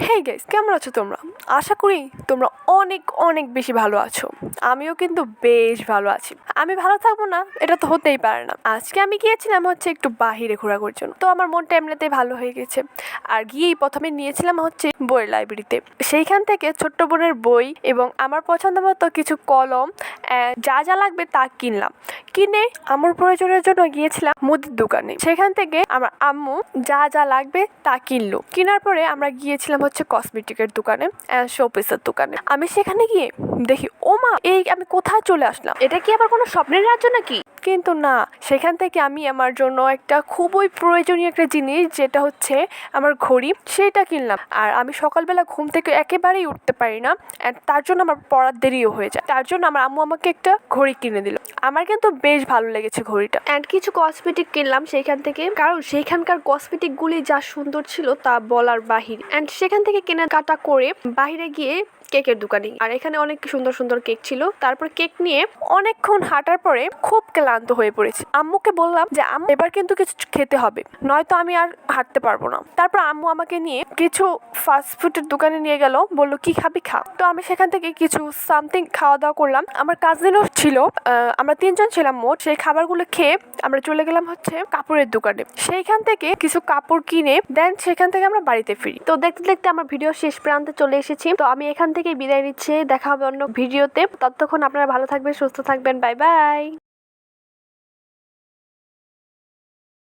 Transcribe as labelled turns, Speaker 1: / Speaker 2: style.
Speaker 1: Hey guys, কেমন আছো তোমরা? আশা করি তোমরা অনেক অনেক বেশি ভালো আছো। আমিও কিন্তু বেশ ভালো আছি। আমি ভালো থাকবো না এটা তো হতেই পারে না। আজকে আমি গিয়েছিলাম হচ্ছে একটু বাহিরে ঘোরাঘুরির জন্য, তো আমার মনটা এমনিতেই ভালো হয়ে গেছে। আর গিয়েই প্রথমে নিয়েছিলাম হচ্ছে বইয়ের লাইব্রেরিতে। সেইখান থেকে ছোট্ট বোনের বই এবং আমার পছন্দ মতো কিছু কলম যা যা লাগবে তা কিনলাম। কিনে আমার প্রয়োজনের জন্য গিয়েছিলাম মুদির দোকানে। সেখান থেকে আমার আম্মু যা যা লাগবে তা কিনলো। কেনার পরে আমরা গিয়েছিলাম হচ্ছে কসমেটিকের দোকানে, শোপিসের দোকানে। আমি সেখানে গিয়ে দেখি ও মা, এই আমি কোথায় চলে আসলাম? এটা কি আবার কোনো স্বপ্নের রাজ্য নাকি? কিন্তু না, সেখান থেকে আমি আমার জন্য একটা খুবই প্রয়োজনীয় একটা জিনিস, যেটা হচ্ছে আমার ঘড়ি, সেটা কিনলাম। আর আমি সকালবেলা ঘুম থেকে একেবারেই উঠতে পারি না, তার জন্য আমার পড়ার দেরিও হয়ে যায়। তার জন্য আমার আম্মু আমাকে একটা ঘড়ি কিনে দিল। আমার কিন্তু বেশ ভালো লেগেছে ঘড়িটা। অ্যান্ড কিছু কসমেটিক কিনলাম সেইখান থেকে, কারণ সেইখানকার কসমেটিকগুলি যা সুন্দর ছিল তা বলার বাহিরে। অ্যান্ড সেখান থেকে কেনাকাটা করে বাহিরে গিয়ে কেকের দোকানে, আর এখানে অনেক সুন্দর সুন্দর কেক ছিল। তারপর কেক নিয়ে অনেকক্ষণ হাঁটার পরে খুব ক্লান্ত হয়ে পড়েছি। আম্মুকে বললাম যে আম্মু, এবার কিন্তু কিছু খেতে হবে, নয়তো আমি আর হাঁটতে পারবো না। তারপর আম্মু আমাকে নিয়ে কিছু ফাস্ট ফুডের দোকানে নিয়ে গেল, বললো কি খাবি খা। তো আমি সেখান থেকে কিছু সামথিং খাওয়া দাওয়া করলাম। আমার কাজিনও ছিল, আমরা 3জন ছিলাম মোট। সেই খাবারগুলো খেয়ে আমরা চলে গেলাম হচ্ছে কাপড়ের দোকানে। সেইখান থেকে কিছু কাপড় কিনে দেন সেখান থেকে আমরা বাড়িতে ফিরি। তো দেখতে দেখতে আমার ভিডিও শেষ প্রান্তে চলে এসেছি। তো আমি এখান থেকে বিদায় নিচ্ছি, দেখা হবে অন্য ভিডিওতে। ততক্ষণ আপনারা ভালো থাকবেন, সুস্থ থাকবেন, বাই বাই।